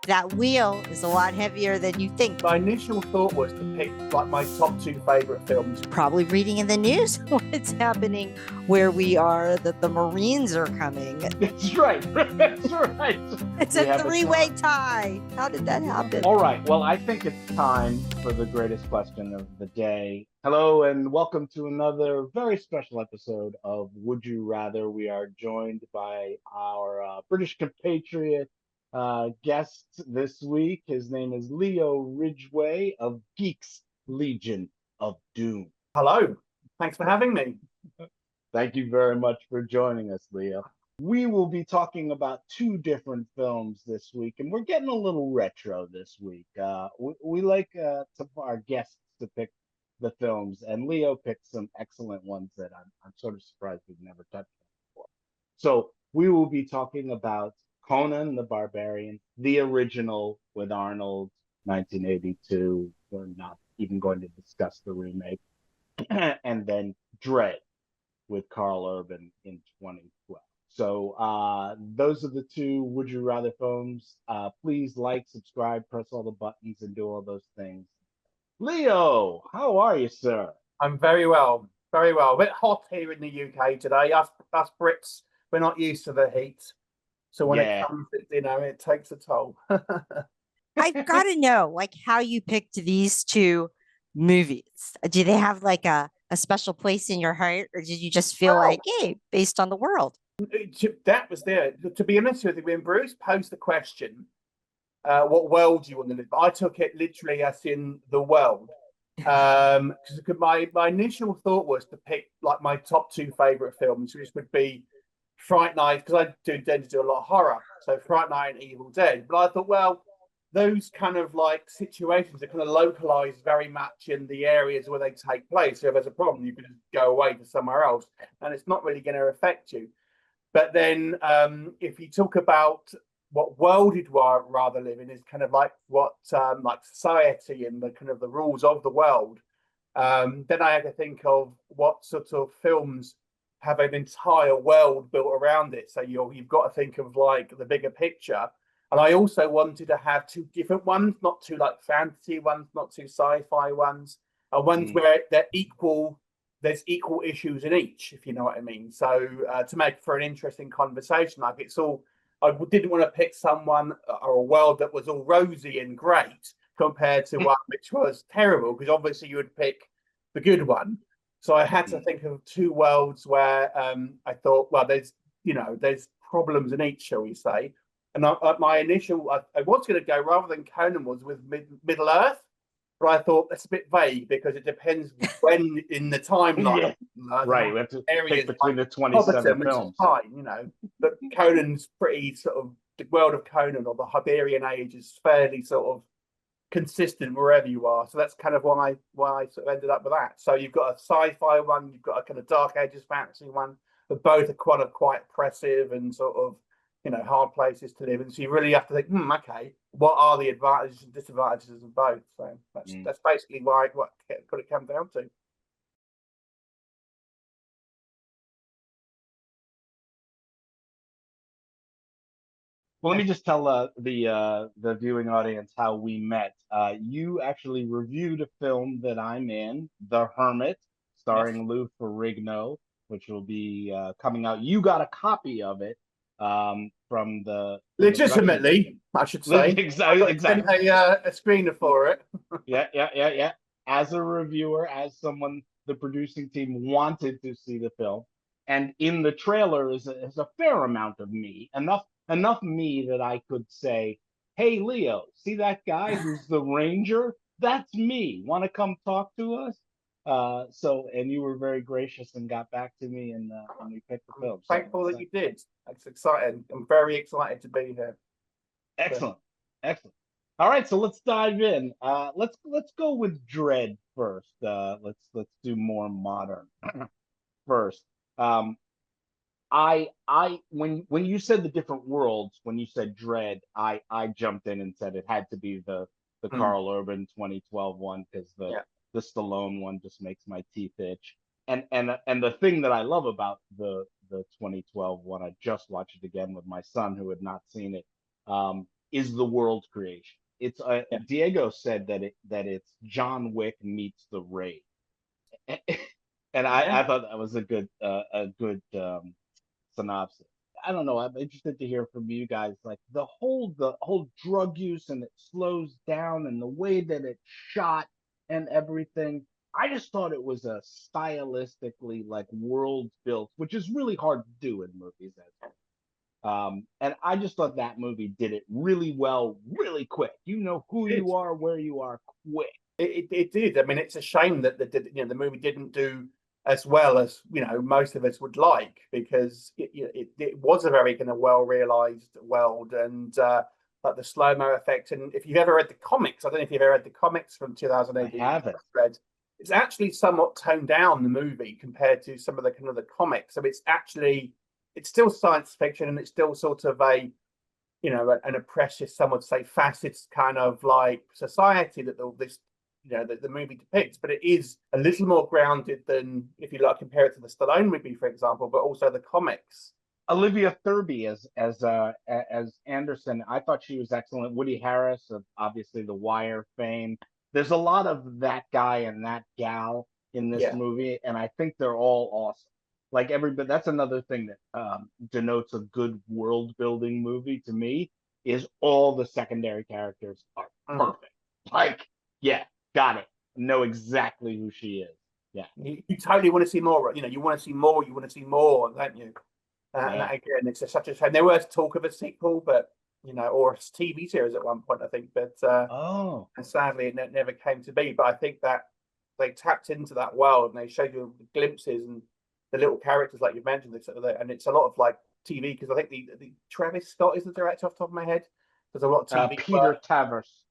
That wheel is a lot heavier than you think. My initial thought was to pick like my top two favorite films. Probably reading in the news what's happening where we are, that the Marines are coming. That's right. That's right. It's a three-way tie. How did that happen? All right. Well, I think it's time for the greatest question of the day. Hello, and welcome to another very special episode of Would You Rather. We are joined by our British compatriot guest this week. His name is Leo Ridgway of Geeks Legion of Doom. Hello. Thanks for having me. Thank you very much for joining us, Leo. We will be talking about two different films this week, and we're getting a little retro this week. We like our guests to pick the films, and Leo picked some excellent ones that I'm sort of surprised we've never touched on before. So we will be talking about Conan the Barbarian, the original with Arnold, 1982. We're not even going to discuss the remake. And then DREDD with Carl Urban in 2012. So those are the two Would You Rather films. Please like, subscribe, press all the buttons, and do all those things. Leo, how are you, sir? I'm very well. Very well. A bit hot here in the UK today. Us Brits, we're not used to the heat. So when it comes, it takes a toll. I've got to know, like, how you picked these two movies. Do they have like a special place in your heart, or did you just feel like, hey, based on the world? That was there. To be honest with you, when Bruce posed the question, what world do you want to live? I took it literally as in the world. Because my initial thought was to pick like my top two favorite films, which would be Fright Night, because I tend to do a lot of horror, so Fright Night and Evil Dead. But I thought, well, those kind of like situations are kind of localized very much in the areas where they take place. So if there's a problem, you can just go away to somewhere else, and it's not really going to affect you. But then, if you talk about what world you'd rather live in, is kind of like what like society and the kind of the rules of the world. Then I had to think of what sort of films have an entire world built around it. So you've got to think of like the bigger picture. And I also wanted to have two different ones, not two like fantasy ones, not two sci-fi ones, and ones where they're equal. There's equal issues in each, if you know what I mean. So to make for an interesting conversation, like it's all. I didn't want to pick someone or a world that was all rosy and great compared to one which was terrible, because obviously you would pick the good one. So I had to think of two worlds where I thought, well, there's problems in each, shall we say. And my initial, I was going to go, rather than Conan was, with Middle Earth, but I thought that's a bit vague because it depends when in the timeline. Right, we have to pick between the 27 films. Which is fine, but Conan's pretty sort of, the world of Conan or the Hyborian age is fairly sort of consistent wherever you are. So that's kind of why I sort of ended up with that. So you've got a sci-fi one, you've got a kind of Dark Ages fantasy one, but both are quite oppressive and sort of, hard places to live. And so you really have to think, okay, what are the advantages and disadvantages of both? So that's basically what it comes down to. Well, let me just tell the viewing audience how we met. You actually reviewed a film that I'm in, The Hermit, starring Lou Ferrigno, which will be coming out. You got a copy of it from the legitimately, I should say. Exactly. A screener for it. Yeah. As a reviewer, as someone the producing team wanted to see the film, and in the trailer is a fair amount of me, enough me that I could say, "Hey, Leo, see that guy who's the ranger? That's me. Want to come talk to us?" And you were very gracious and got back to me, and we picked the film. Thankful that you did. That's exciting. I'm very excited to be here. Excellent. All right, so let's dive in. Let's go with DREDD first. Let's do more modern first. When you said the different worlds, when you said DREDD, I jumped in and said it had to be the Carl Urban 2012 one, because the Stallone one just makes my teeth itch. And the thing that I love about the 2012 one, I just watched it again with my son who had not seen it, is the world creation. It's Yeah. Diego said that it's John Wick meets the Raid, and I thought that was a good synopsis. I don't know. I'm interested to hear from you guys. Like the whole drug use, and it slows down, and the way that it's shot and everything. I just thought it was a stylistically like world built, which is really hard to do in movies. And I just thought that movie did it really well, really quick. You know who you are, where you are, quick. It did. I mean, it's a shame that the movie didn't do as well as most of us would like, because it was a very kind of well realized world, and like the slow mo effect. And if you've ever read the comics, I don't know if you've ever read the comics from 2008. I haven't. It's actually somewhat toned down, the movie, compared to some of the kind of the comics. So it's still science fiction, and it's still sort of an oppressive, some would say fascist kind of like society that the movie depicts, but it is a little more grounded than, if you like, compare it to the Stallone movie, for example, but also the comics. Olivia Thirlby as Anderson, I thought she was excellent. Woody Harris of obviously The Wire fame. There's a lot of that guy and that gal in this movie, and I think they're all awesome. Like everybody, that's another thing that denotes a good world building movie to me, is all the secondary characters are perfect. Like, yeah, got it. Know exactly who she is. Yeah. You totally want to see more. You want to see more. You want to see more, don't you? And again, it's such a shame. There was talk of a sequel, but or a TV series at one point, I think. But and sadly, it never came to be. But I think that they tapped into that world, and they showed you the glimpses and the little characters, like you mentioned, and it's a lot of like TV, because I think the Travis Scott is the director off the top of my head. There's a lot of TV. Peter Travers.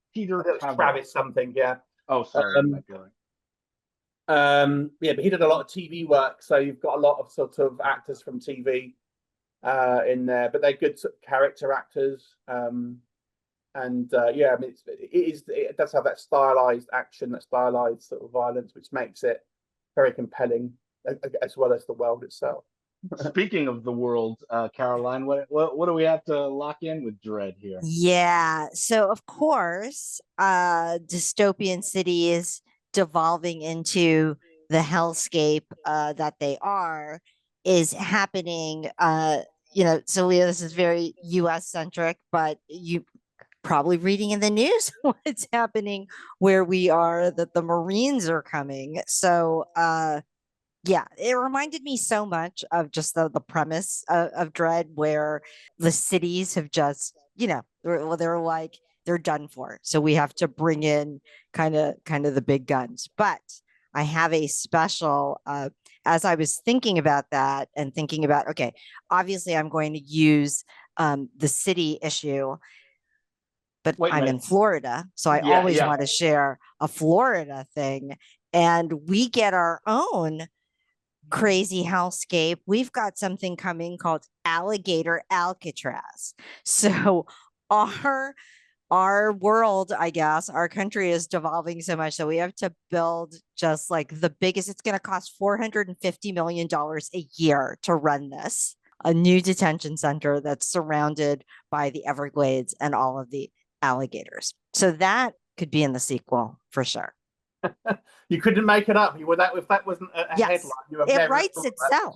Travis something, yeah. Oh, sorry. But he did a lot of TV work, so you've got a lot of sort of actors from TV in there, but they're good sort of character actors. I mean, it does have that stylized action, that stylized sort of violence, which makes it very compelling, as well as the world itself. Speaking of the world, Caroline, what do we have to lock in with DREDD here? Yeah. So of course, dystopian cities devolving into the hellscape that they are is happening. So this is very US centric, but you probably reading in the news what's happening where we are, that the Marines are coming. So yeah, it reminded me so much of just the premise of DREDD, where the cities have just, they're like, they're done for. So we have to bring in kind of the big guns. But I have a special, as I was thinking about that and thinking about, okay, obviously I'm going to use the city issue, but I'm in Florida. So I always want to share a Florida thing. And we get our own crazy hellscape. We've got something coming called Alligator Alcatraz. So our world, I guess, our country is devolving so much, so we have to build just like the biggest. It's going to cost $450 million a year to run this, a new detention center that's surrounded by the Everglades and all of the alligators. So that could be in the sequel for sure. You couldn't make it up. If that wasn't a headline, it writes itself.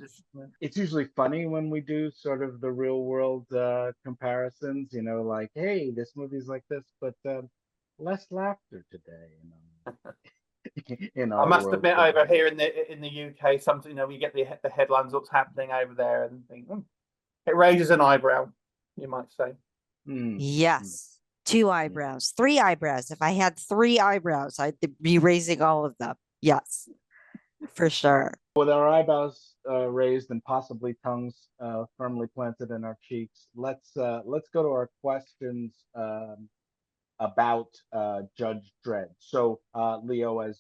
It's usually funny when we do sort of the real world comparisons. Like, hey, this movie's like this, but less laughter today. I must admit, over here in the UK, something we get the headlines, what's happening over there, and think it raises an eyebrow, you might say. Yes. 2 eyebrows, 3 eyebrows. If I had 3 eyebrows, I'd be raising all of them. Yes, for sure. With our eyebrows raised and possibly tongues firmly planted in our cheeks, let's go to our questions about Judge Dredd. So, Leo, as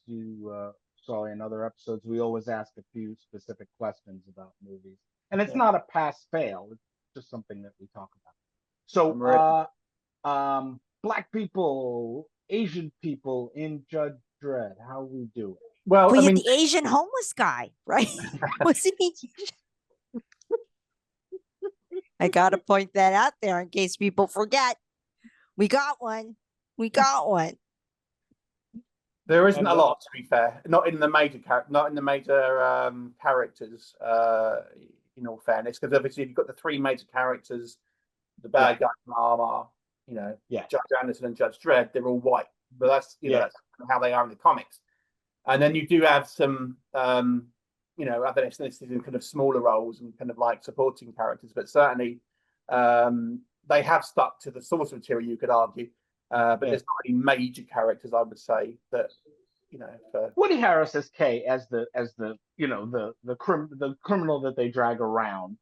you saw in other episodes, we always ask a few specific questions about movies, and it's not a pass-fail. It's just something that we talk about. So, Black people, Asian people in Judge Dredd, how we do it? Well, I mean, the Asian homeless guy, right? Wasn't he? I got to point that out there in case people forget. We got one. We got one. There isn't a lot, to be fair. Not in the major characters. In all fairness, because obviously you've got the three major characters, the bad guy from armor, Judge Anderson and Judge Dredd. They're all white, but that's that's how they are in the comics. And then you do have some other ethnicities in kind of smaller roles and kind of like supporting characters, but certainly they have stuck to the source material, you could argue. But there's not any major characters, I would say, that Woody Harris as Kay, as the criminal that they drag around,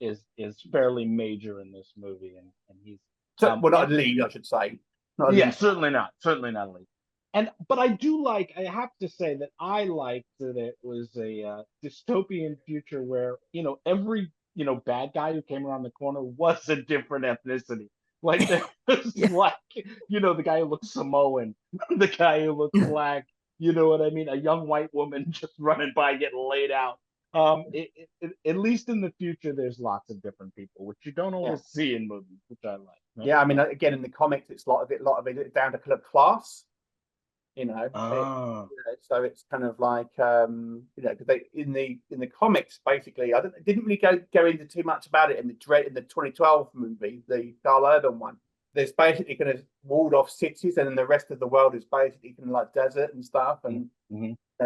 is fairly major in this movie, and he's well, not a lead, I should say. Not a lead. Certainly not a lead. But I do like. I have to say that I liked that it was a dystopian future where every bad guy who came around the corner was a different ethnicity. Like there's like the guy who looks Samoan, the guy who looks black. You know what I mean? A young white woman just running by getting laid out. At least in the future, there's lots of different people, which you don't always see in movies, which I like. Right? Yeah, I mean, again, in the comics, it's a lot of it down to kind of class. So it's kind of like because they in the comics, basically, I didn't really go into too much about it in the 2012 movie, the Carl Urban one. There's basically kind of walled off cities, and then the rest of the world is basically kind of like desert and stuff. And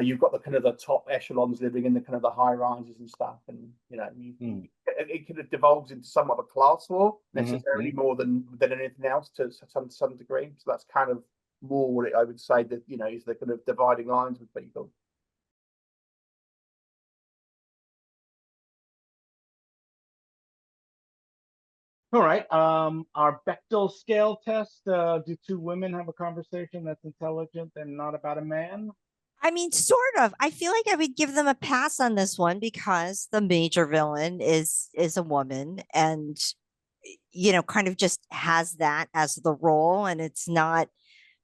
you've got the kind of the top echelons living in the kind of the high rises and stuff, and it kind of devolves into somewhat of a class war necessarily more than anything else to some degree. So that's kind of more what I would say that is the kind of dividing lines with people. All right. Our Bechdel scale test. Do two women have a conversation that's intelligent and not about a man? I mean, sort of. I feel like I would give them a pass on this one because the major villain is a woman, and kind of just has that as the role, and it's not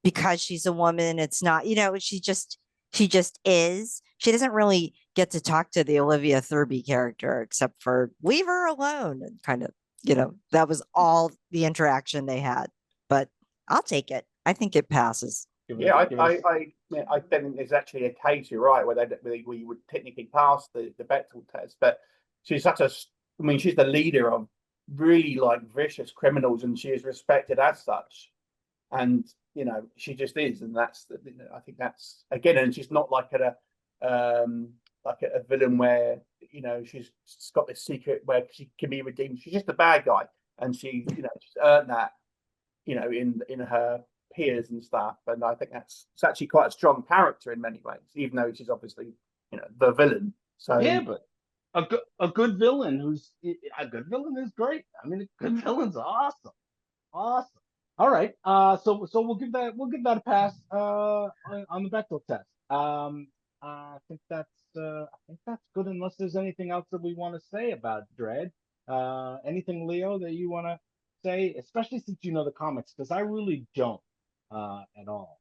because she's a woman. It's not, she just is. She doesn't really get to talk to the Olivia Thirby character except for leave her alone, and kind of, that was all the interaction they had. But I'll take it. I think it passes. Yeah, I think there's actually a case, you're right, where you would technically pass the Bechdel test, but she's she's the leader of really like vicious criminals, and she is respected as such. And she just is, and that's I think that's again, and she's not like a villain where she's got this secret where she can be redeemed. She's just a bad guy, and she's earned that in her peers and stuff. And I think it's actually quite a strong character in many ways, even though she's obviously the villain. So yeah, but a good villain is great. I mean, a good villain's awesome. All right. So we'll give that a pass on the Bechdel test. I think that's good, unless there's anything else that we want to say about Dredd. Anything, Leo, that you want to say, especially since you know the comics, because I really don't at all.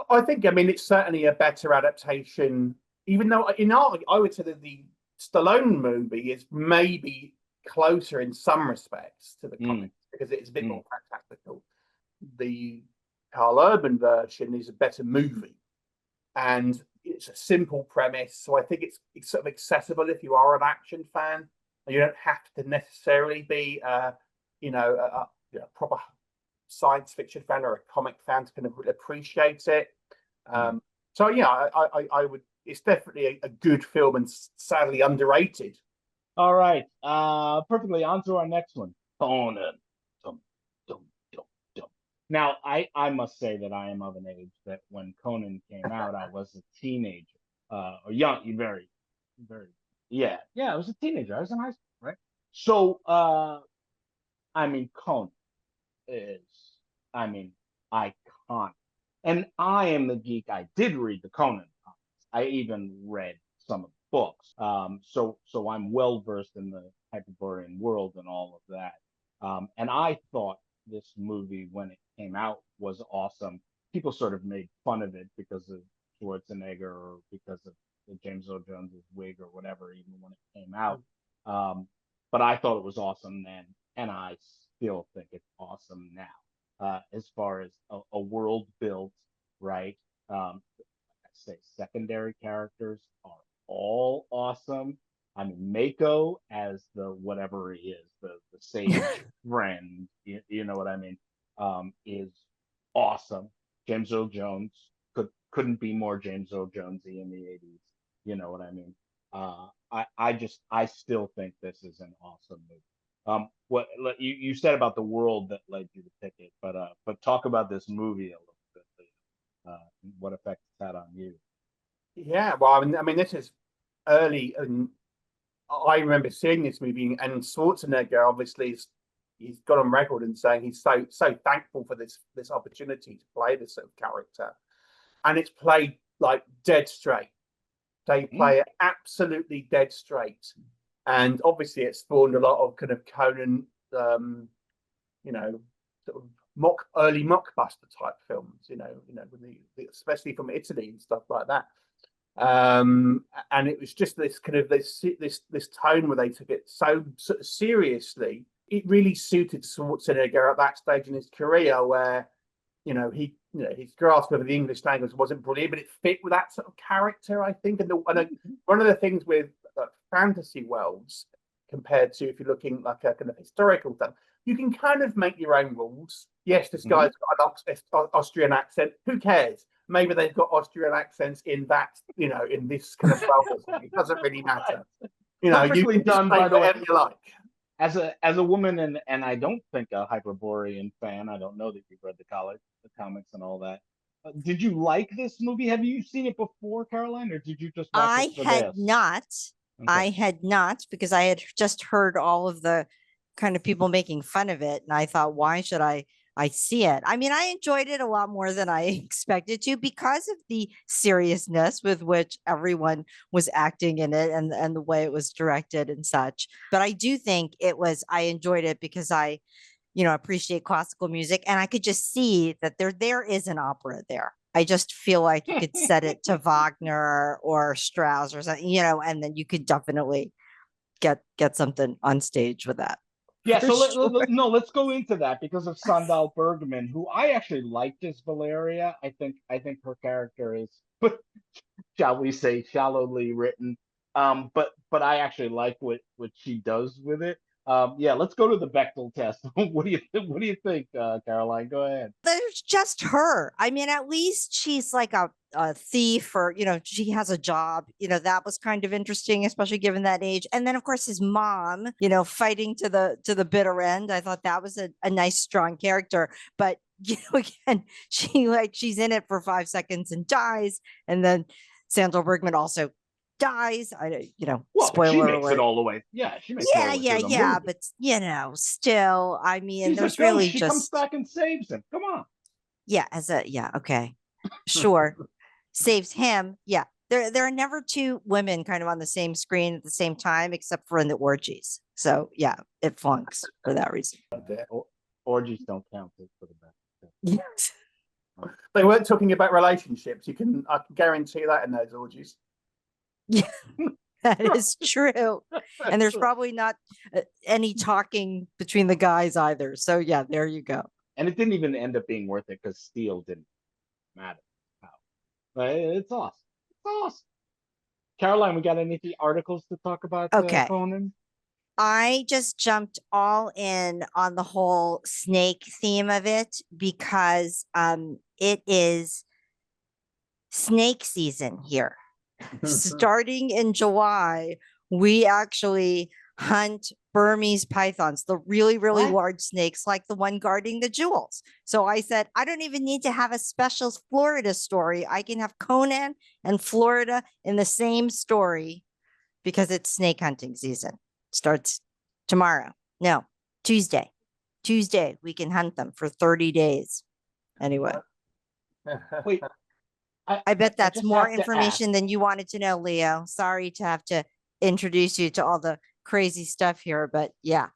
I think, it's certainly a better adaptation, even though I would say that the Stallone movie is maybe closer in some respects to the comics because it's a bit more practical. The Carl Urban version is a better movie, and it's a simple premise, so I think it's sort of accessible if you are an action fan. You don't have to necessarily be a proper science fiction fan or a comic fan to kind of appreciate it. So yeah, I would. It's definitely a good film and sadly underrated. All right, perfectly. On to our next one, Conan. Now, I must say that I am of an age that when Conan came out, I was a teenager, or young, very, very, I was a teenager. I was in high school, right? So, Conan is, iconic. And I am the geek. I did read the Conan comics. I even read some of the books. So I'm well versed in the Hyborian world and all of that. And I thought this movie, when it came out, was awesome. People sort of made fun of it because of Schwarzenegger or because of James Earl Jones's wig or whatever, even when it came out. But I thought it was awesome then, and I still think it's awesome now. as far as a world built, right? I say secondary characters are all awesome. I mean, Mako as the whatever he is, the sage friend, you know what I mean, is awesome. James Earl Jones couldn't be more James Earl Jonesy in the '80s. You know what I mean? I still think this is an awesome movie. What you said about the world that led you to pick it, but talk about this movie a little bit. What effect it's had on you? Yeah, well, I mean, this is early, and I remember seeing this movie, and Schwarzenegger obviously he's got on record and saying he's so thankful for this opportunity to play this sort of character, and it's played like dead straight. They play it absolutely dead straight, and obviously it spawned a lot of kind of Conan, you know, sort of early mockbuster type films, with especially from Italy and stuff like that. And it was just this kind of this tone where they took it so sort of seriously. It really suited Schwarzenegger at that stage in his career, where his grasp of the English language wasn't brilliant, but it fit with that sort of character, I think. And one of the things with fantasy worlds compared to if you're looking like a kind of historical stuff, you can kind of make your own rules. Yes, this guy's got an Austrian accent. Who cares? Maybe they've got Austrian accents in that, in this kind of world. It doesn't really matter. Perfectly you done, by the way. You like. As a woman, and I don't think a Hyborian fan. I don't know that you've read the comics and all that. Did you like this movie? Have you seen it before, Caroline, or did you just watch it for this? I had not, because I had just heard all of the kind of people making fun of it, and I thought, why should I see it? I mean, I enjoyed it a lot more than I expected to, because of the seriousness with which everyone was acting in it, and the way it was directed and such. But I do think I enjoyed it because I appreciate classical music, and I could just see that there is an opera there. I just feel like you could set it to Wagner or Strauss or something, and then you could definitely get something on stage with that. Yeah, so let's go into that, because of Sandahl Bergman, who I actually liked as Valeria. I think her character is, shall we say, shallowly written. But I actually like what she does with it. Yeah, let's go to the Bechdel test. What do you think, Caroline? Go ahead. There's just her. I mean, at least she's like a thief, or she has a job. That was kind of interesting, especially given that age. And then of course his mom, fighting to the bitter end. I thought that was a nice, strong character. But again, she's in it for 5 seconds and dies, and then Sandra Bergman also dies. Well, spoiler she makes alert. it all the way. Yeah, she makes it all the way through the movie. But still, I mean, she's there's a ghost. really she just comes back and saves him. Come on. Yeah, okay, sure, saves him. Yeah, there are never two women kind of on the same screen at the same time, except for in the orgies. So yeah, it flunks for that reason. Orgies don't count for the best. Yes. They weren't talking about relationships. I can guarantee that in those orgies. Yeah, that is true. And there's probably not any talking between the guys either. So yeah, there you go. And it didn't even end up being worth it, because steel didn't matter. But it's awesome. It's awesome. Caroline, we got any articles to talk about? Okay. Conan? I just jumped all in on the whole snake theme of it, because it is snake season here. Starting in July, we actually hunt Burmese pythons, the really, really large snakes, like the one guarding the jewels. So I said, I don't even need to have a special Florida story. I can have Conan and Florida in the same story, because it's snake hunting season. Starts tomorrow. No, Tuesday. We can hunt them for 30 days. Anyway. Wait. I bet that's more information than you wanted to know, Leo. Sorry to have to introduce you to all the crazy stuff here, but yeah.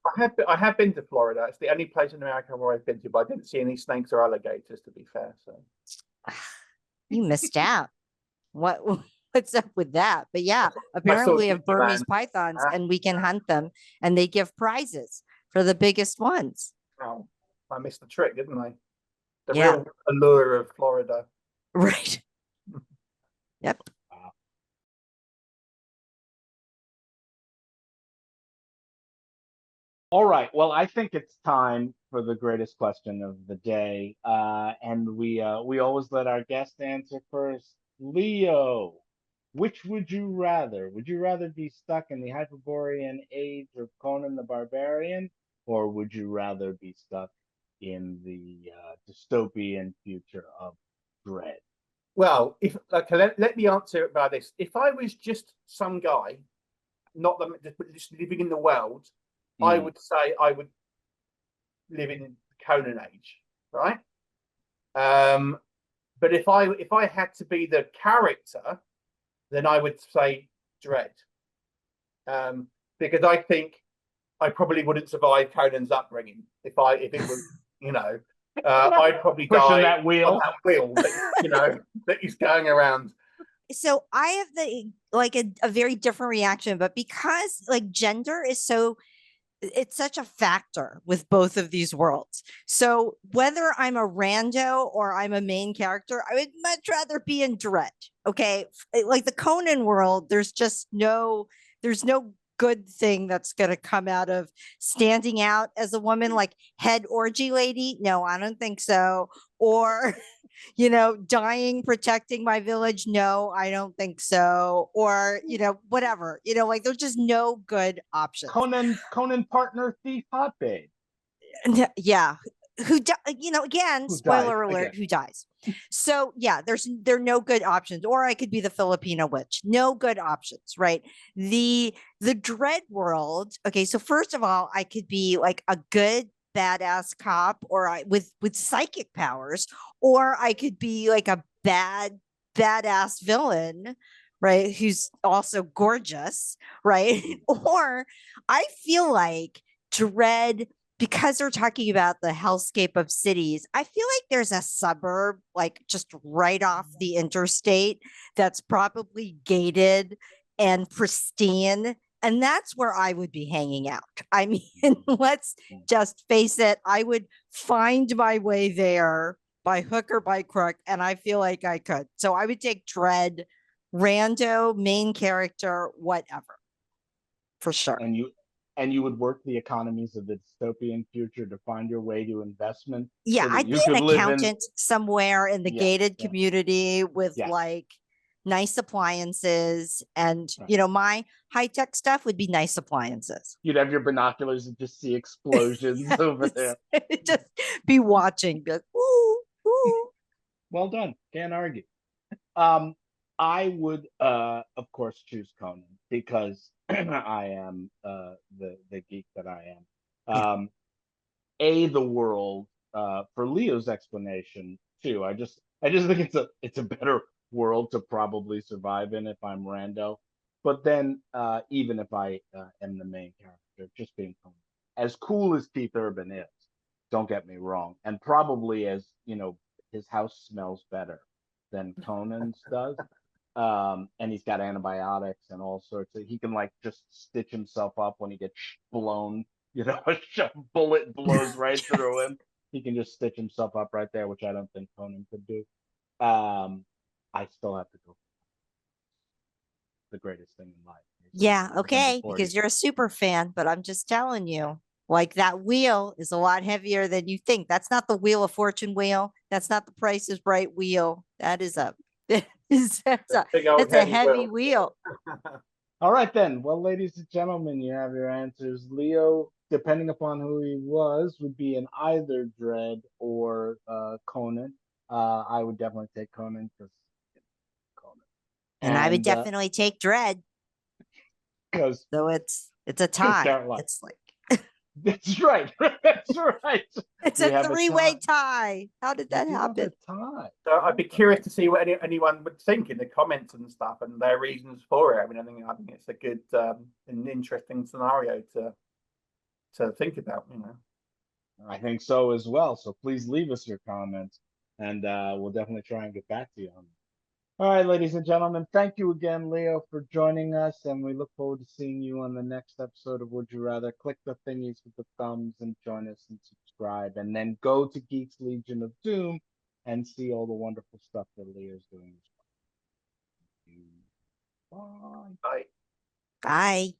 I have been to Florida. It's the only place in America where I've been to, but I didn't see any snakes or alligators, to be fair. So you missed out. What's up with that? But yeah, apparently we have Burmese pythons, and we can hunt them, and they give prizes for the biggest ones. Oh, I missed the trick, didn't I? The Yeah. real allure of Florida. Right. Yep. Wow. All right. Well, I think it's time for the greatest question of the day, and we always let our guest answer first. Leo, which would you rather? Would you rather be stuck in the Hyperborean age of Conan the Barbarian, or would you rather be stuck in the dystopian future of Dread? Well, if okay, let me answer it by this. If I was just some guy, not just living in the world, I would say I would live in the Conan age, right? But if I had to be the character, then I would say Dread, because I think I probably wouldn't survive Conan's upbringing if it was, I'd probably Pushing die that on wheel. that wheel that he's going around. So I have a very different reaction, but because like gender is it's such a factor with both of these worlds. So whether I'm a rando or I'm a main character, I would much rather be in Dread. Okay. Like the Conan world, there's no good thing that's going to come out of standing out as a woman, like head orgy lady. No, I don't think so. Or, dying, protecting my village. No, I don't think so. Or, whatever, like there's just no good options. Conan partner thief hot babe. Yeah. Again, spoiler alert, who dies. So yeah, there are no good options. Or I could be the Filipino witch. No good options, right? The Dread world. Okay, so first of all, I could be like a good badass cop, or with psychic powers, or I could be like a badass villain, right? Who's also gorgeous, right? Or I feel like Dread, because they're talking about the hellscape of cities, I feel like there's a suburb like just right off the interstate that's probably gated and pristine. And that's where I would be hanging out. I mean, let's just face it, I would find my way there by hook or by crook. And I feel like I could. So I would take Dread, rando, main character, whatever, for sure. And you would work the economies of the dystopian future to find your way to investment. Yeah, so I'd be an accountant somewhere in the gated community with like nice appliances, and my high-tech stuff would be nice appliances. You'd have your binoculars and just see explosions over there. Just be watching, be like, ooh, ooh. Well done. Can't argue. I would, of course, choose Conan because I am the geek that I am. The world, for Leo's explanation too. I just think it's a better world to probably survive in if I'm rando. But then, even if I am the main character, just being Conan, as cool as Keith Urban is, don't get me wrong, and probably as his house smells better than Conan's does. And he's got antibiotics and all sorts of. He can like just stitch himself up when he gets blown. A bullet blows right through him. He can just stitch himself up right there, which I don't think Conan could do. I still have to go. The greatest thing in life. Yeah, okay, because you're a super fan, but I'm just telling you, like that wheel is a lot heavier than you think. That's not the Wheel of Fortune wheel. That's not the Price is Right wheel. That is that's a heavy wheel. All right, then. Well, ladies and gentlemen, you have your answers. Leo, depending upon who he was, would be in either Dread or Conan. I would definitely take Conan because Conan. And I would definitely take Dread. So it's a tie. It's like that's right. That's right. It's a three-way tie. How did that happen? Tie. So I'd be curious to see what anyone would think in the comments and stuff, and their reasons for it. I mean, I think it's a good and interesting scenario to think about. I think so as well. So please leave us your comments, and we'll definitely try and get back to you on them. All right, ladies and gentlemen, thank you again, Leo, for joining us, and we look forward to seeing you on the next episode of Would You Rather. Click the thingies with the thumbs and join us and subscribe, and then go to Geeks Legion of Doom and see all the wonderful stuff that Leo's doing as well. Bye. Bye. Bye.